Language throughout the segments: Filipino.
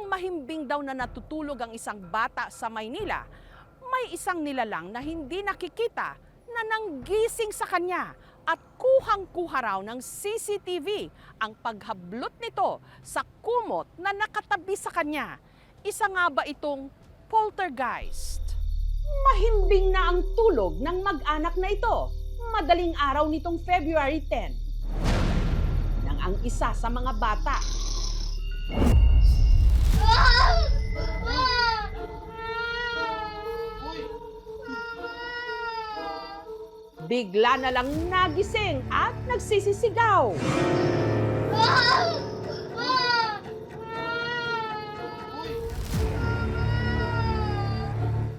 Nang mahimbing daw na natutulog ang isang bata sa Maynila, may isang nilalang na hindi nakikita na nanggising sa kanya at kuhang-kuha raw ng CCTV ang paghablot nito sa kumot na nakatabi sa kanya. Isa nga ba itong poltergeist? Mahimbing na ang tulog ng mag-anak na ito madaling araw nitong February 10. Nang ang isa sa mga bata bigla na lang nagising at nagsisisigaw.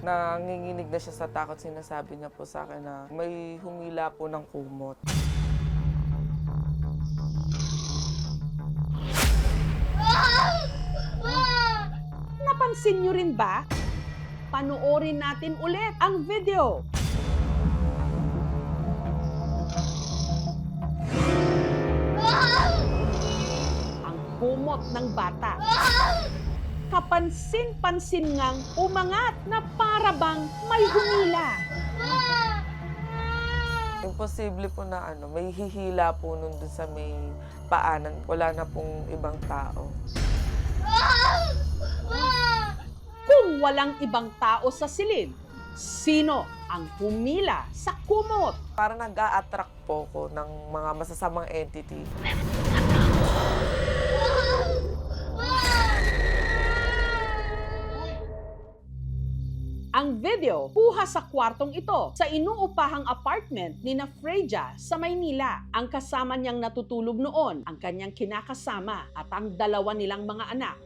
Nanginginig na siya sa takot, sinasabi niya po sa akin na may humila po ng kumot. Napansin niyo rin ba? Panoorin natin ulit ang video. Ang kumot ng bata. Kapansin-pansin ngang umangat na para bang may humila. Imposible po na may hihila po nun dun sa may paanan. Wala na pong ibang tao. Kung walang ibang tao sa silid, sino ang humila sa kumot? Parang nag-a-attract po ko ng mga masasamang entity. Ang video, kuha sa kwartong ito sa inuupahang apartment ni na Freja sa Maynila. Ang kasama niyang natutulog noon, ang kanyang kinakasama at ang dalawa nilang mga anak.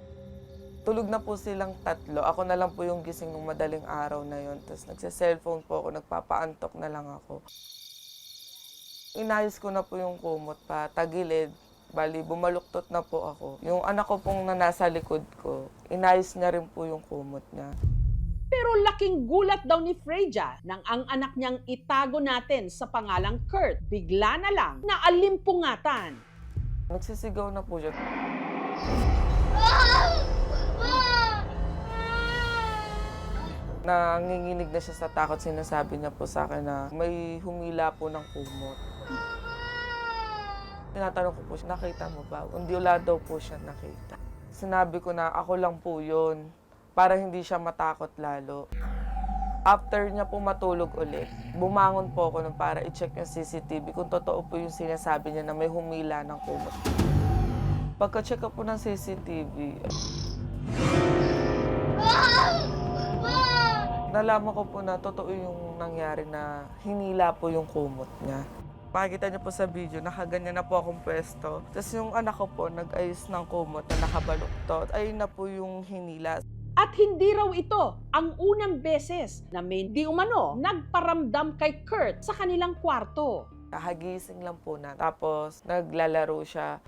Tulog na po silang tatlo. Ako na lang po yung gising ng madaling araw na yon. Tapos nagsa-cellphone po ako, nagpapaantok na lang ako. Inayos ko na po yung kumot pa, tagilid. Bali, bumaluktot na po ako. Yung anak ko pong na nasa likod ko, inayos niya rin po yung kumot niya. Pero laking gulat daw ni Freja nang ang anak niyang itago natin sa pangalang Kurt, bigla na lang naalimpungatan. Nagsisigaw na po siya. Nanginginig na siya sa takot, sinasabi niya po sa akin na may humila po ng kumot. Tinatanong ko po siya, nakita mo ba? Hindi, wala daw po siya nakita. Sinabi ko na ako lang po yun, para hindi siya matakot lalo. After niya po matulog ulit, bumangon po ako para i-check yung CCTV kung totoo po yung sinasabi niya na may humila ng kumot. Pagka-check po ng CCTV, nalaman ko po na totoo yung nangyari na hinila po yung kumot niya. Makikita niyo po sa video, nakaganyan na po akong pwesto. Tapos yung anak ko po, nag-ayos ng kumot na nakabaluktot. Ayun na po yung hinila. At hindi raw ito ang unang beses na may di umano nagparamdam kay Kurt sa kanilang kwarto. Nakagising lang po na. Tapos naglalaro siya.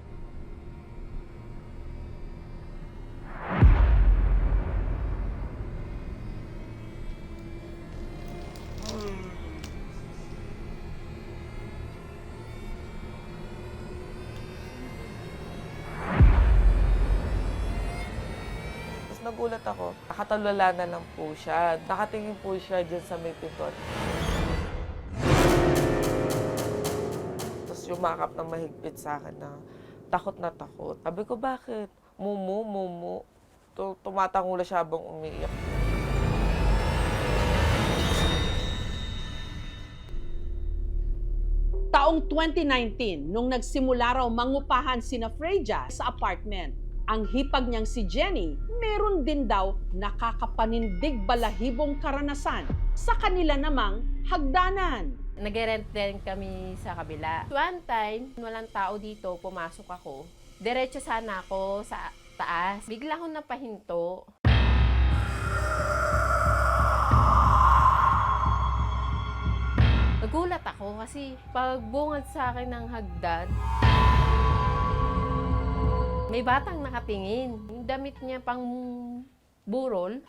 Nagulat ako, nakatalala na lang po siya. Nakatingin po siya dyan sa may pinto. Tapos yumakap na mahigpit sa akin na takot na takot. Sabi ko, bakit? Mumu. Tumatangula siya habang umiiyak. Taong 2019, nung nagsimula raw mangupahan sina Freja sa apartment, ang hipag niyang si Jenny, meron din daw nakakapanindig balahibong karanasan sa kanila namang hagdanan. Nag-rent din kami sa kabila. One time, walang tao dito, pumasok ako. Diretso sana ako sa taas. Bigla akong napahinto. Nagulat ako kasi pagbungad sa akin ng hagdan, may batang nakatingin. Yung damit niya pang burol.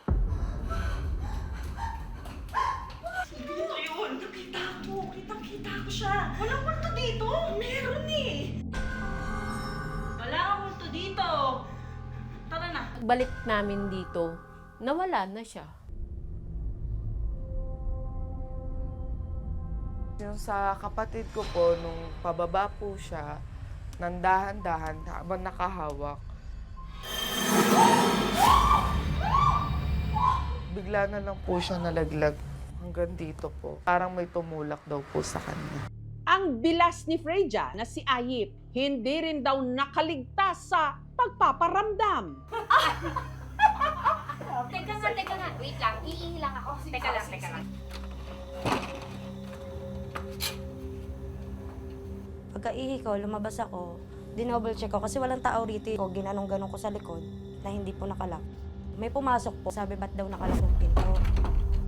Dito yun! Nakita ko! Kitang-kita ko siya! Walang multo dito! Meron eh! Wala kang multo dito! Tara na! Balik namin dito, nawala na siya. Yung sa kapatid ko po, nung pababa po siya, nang dahan-dahan habang nakahawak, bigla na lang po siya nalaglag hanggang dito po. Parang may tumulak daw po sa kanya. Ang bilas ni Freja na si Ayip, hindi rin daw nakaligtas sa pagpaparamdam. Teka nga. Wait lang, iihi lang ako. Teka lang. Pagka-ihi ko, lumabas ako, dinouble check ko kasi walang tao rito. Ginanong-ganong ko sa likod na hindi po nakalak. May pumasok po. Sabi, ba't daw nakalak yung pinto?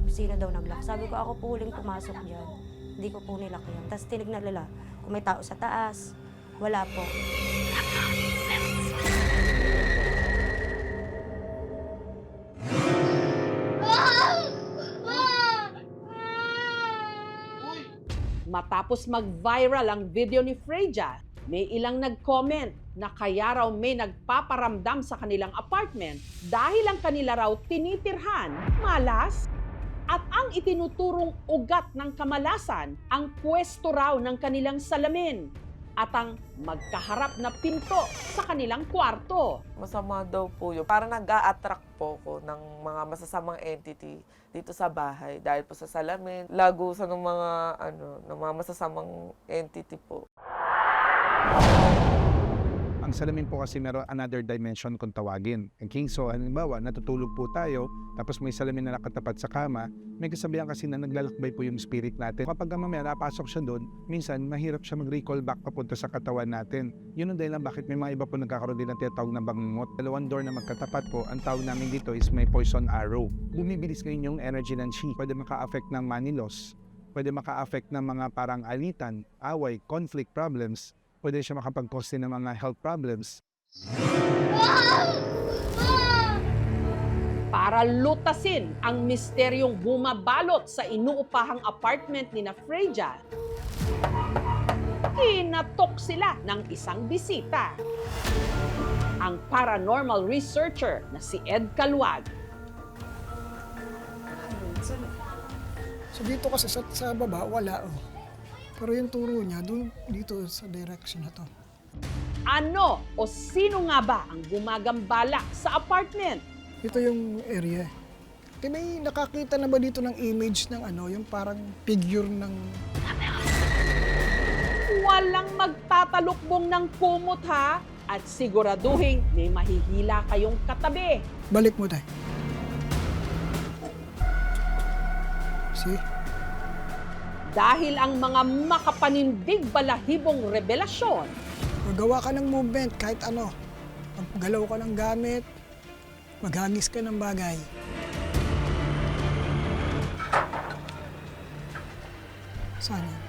Sino daw naglock? Sabi ko, ako po huling pumasok dyan. Hindi ko po nilak yan. Tapos tinignan nila kung may tao sa taas. Wala po. Matapos mag-viral ang video ni Freja, may ilang nag-comment na kaya raw may nagpaparamdam sa kanilang apartment dahil ang kanila raw tinitirhan, malas, at ang itinuturong ugat ng kamalasan ang pwesto raw ng kanilang salamin at ang magkaharap na pinto sa kanilang kwarto. Masama daw po yun. Parang nag-a-attract po ko ng mga masasamang entity dito sa bahay dahil po sa salamin, lagusan ng mga masasamang entity po. Ang salamin po kasi meron another dimension kung tawagin. Okay? So, halimbawa, natutulog po tayo, tapos may salamin na nakatapat sa kama, may kasabihan kasi na naglalakbay po yung spirit natin. Kapag mamaya napasok siya doon, minsan mahirap siya mag-recall back papunta sa katawan natin. Yun ang dahilan bakit may mga iba po nagkakaroon din ng tinatawag na bangungot. Dalawang door na magkatapat po, ang tawag namin dito is may poison arrow. Bumibilis ngayon yung energy ng chi. Pwede maka-affect ng money loss, pwede maka-affect ng mga parang alitan, away, conflict problems, pwede siya makapag-cause din ng mga health problems. Para lutasin ang misteryong bumabalot sa inuupahang apartment ni na Freja, kinatok sila ng isang bisita. Ang paranormal researcher na si Ed Calwag. So dito kasi sa baba, wala oh. Pero yung turo niya, dito sa direction na to. Ano o sino nga ba ang gumagambala sa apartment? Ito yung area. May nakakita na ba dito ng image ng yung parang figure ng... Walang magtatalukbong ng kumot ha, at siguraduhin may mahihila kayong katabi. Balik mo tayo. See? Dahil ang mga makapanindig balahibong revelasyon, Magawa ka ng movement kahit ano. Maggalaw ka ng gamit, maghagis ka ng bagay. Saan yan?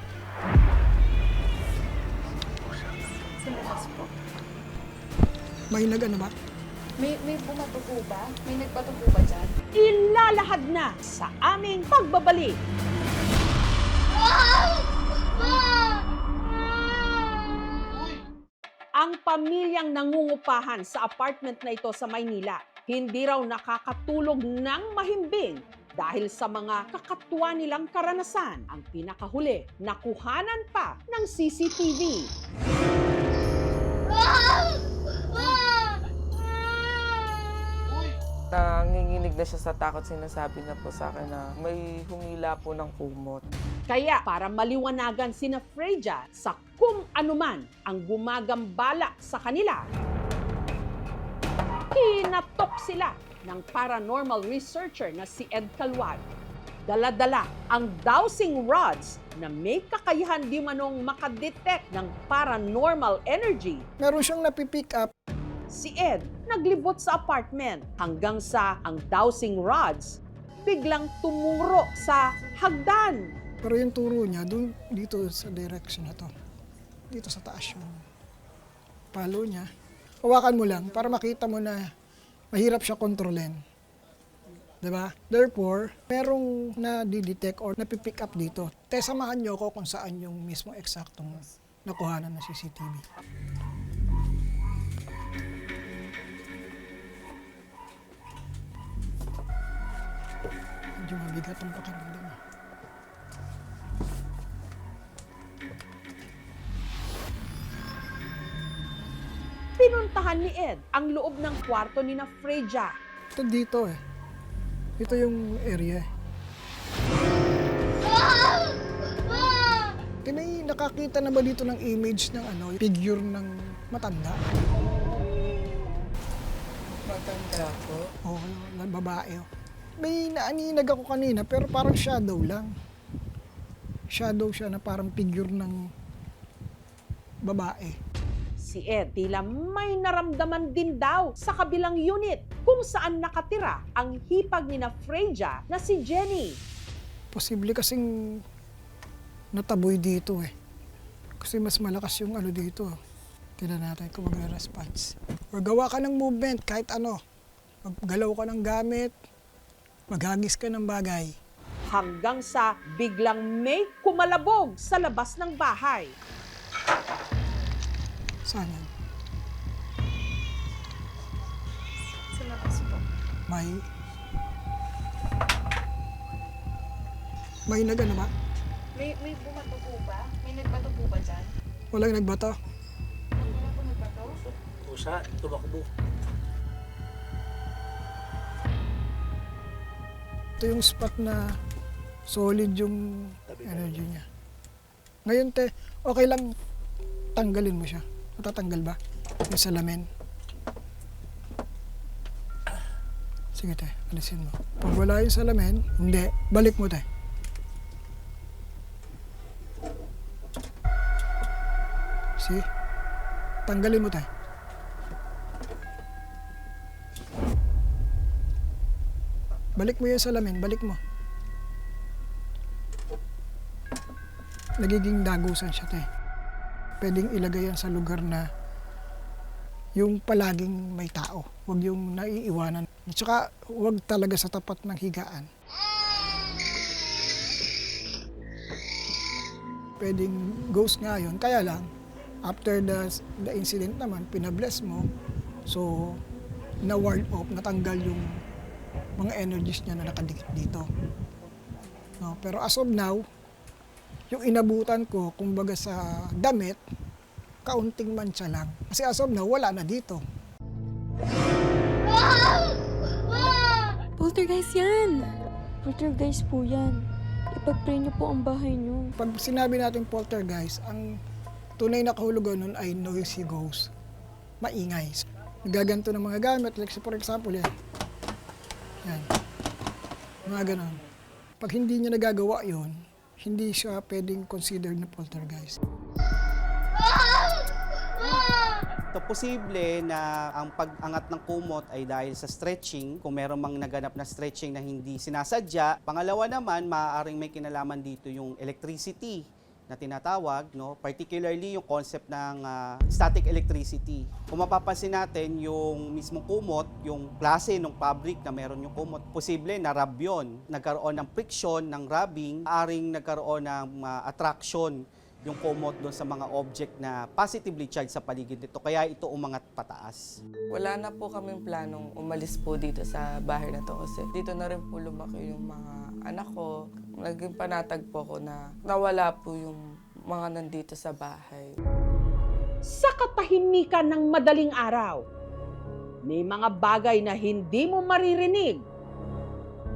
May nag-ano ba? May bumato po ba? May nagpato po ba dyan? ilalahad na sa aming pagbabalik. Ang pamilyang nangungupahan sa apartment na ito sa Maynila, hindi raw nakakatulog ng mahimbing dahil sa mga kakatwa nilang karanasan. Ang pinakahuli, nakuhanan pa ng CCTV. Nanginginig na siya sa takot, sinasabi na po sa akin na may humila po ng kumot. Kaya para maliwanagan sina Freja sa kung anuman ang gumagambala sa kanila, kinatok sila ng paranormal researcher na si Ed Calwag. Dala-dala ang dowsing rods na may kakayahan di manong makadetect ng paranormal energy. Meron siyang napipick up. Si Ed naglibot sa apartment hanggang sa ang dowsing rods biglang tumuro sa hagdan. Pero yung turo niya, dito sa direction na to. Dito sa taas yung palo niya. Hawakan mo lang para makita mo na mahirap siya kontrolin. Diba? Therefore, merong na-detect or napipick up dito. Samahan niyo ako kung saan yung mismo eksaktong nakuhanan ng CCTV. medyo mabigat ang pakiramdam. Pinuntahan ni Ed ang loob ng kwarto ni na Freja. Ito dito eh. Ito yung area. May nakakita na ba dito ng image ng figure ng matanda? Matanda po. Oo, babae. May naaninag ako kanina pero parang shadow lang. Shadow siya na parang figure ng babae. Si Ed tila may naramdaman din daw sa kabilang unit kung saan nakatira ang hipag ni na Freja na si Jenny. Posible kasing nataboy dito eh. Kasi mas malakas yung dito. Tingnan natin kung magre-response. Or gawa ka ng movement kahit ano. Maggalaw ka ng gamit. Maghagis ka ng bagay. Hanggang sa biglang may kumalabog sa labas ng bahay. Saan yan? Sa labas po. May nag-ano ba? May bumato po ba? May nagbato po ba dyan? Walang nagbato? Wala po nagbato? Pusa, tumakbo. Ito yung spot na solid yung energy niya. Ngayon te, okay lang tanggalin mo siya. Matatanggal ba? Yung salamin. Sige te, alisin mo. Pag wala yung salamin, hindi. Balik mo te. See? Tanggalin mo te. Balik mo yung salamin, balik mo. Nagiging dagusan siya te. Pwedeng ilagay yan sa lugar na yung palaging may tao. Huwag yung naiiwanan. At saka huwag talaga sa tapat ng higaan. Pwedeng ghost nga yun. Kaya lang, after the incident naman, pinabless mo. So, na-ward off, natanggal yung mga energies niya na nakadikit dito. No, pero as of now, yung inabutan ko, kumbaga sa damit, kaunting mancha lang. Kasi as of now, wala na dito. Poltergeist yan! Poltergeist po yan. Ipag-pray niyo po ang bahay niyo. Pag sinabi natin poltergeist, ang tunay na kahulugan nun ay noisy ghost. Maingay. Nagaganto ng mga gamit, like for example, yan. Yan. Mga ganon. Pag hindi niya nagagawa yon, hindi siya pwedeng considered na poltergeist. Ito posible na ang pag-angat ng kumot ay dahil sa stretching, kung meron mang naganap na stretching na hindi sinasadya. Pangalawa naman, maaaring may kinalaman dito yung electricity na tinatawag, no? Particularly yung concept ng static electricity. Kung mapapansin natin, yung mismong kumot, yung klase ng fabric na meron yung kumot, posible na rub yun. Nagkaroon ng friction, ng rubbing, maaaring nagkaroon ng attraction yung kumot doon sa mga object na positively charged sa paligid nito. Kaya ito umangat pataas. Wala na po kaming planong umalis po dito sa bahay na to kasi dito na rin po lumaki yung mga anak ko. Naging panatag po ko na nawala po yung mga nandito sa bahay. Sa katahimikan ng madaling araw, may mga bagay na hindi mo maririnig,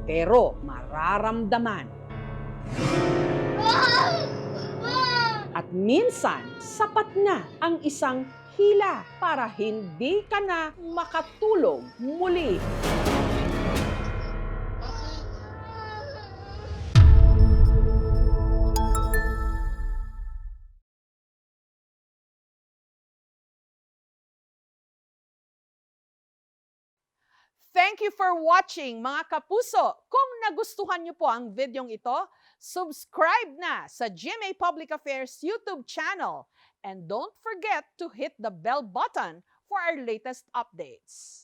pero mararamdaman. At minsan, sapat na ang isang hila para hindi ka na makatulog muli. Thank you for watching, mga kapuso. Kung nagustuhan niyo po ang videong ito, subscribe na sa GMA Public Affairs YouTube channel. And don't forget to hit the bell button for our latest updates.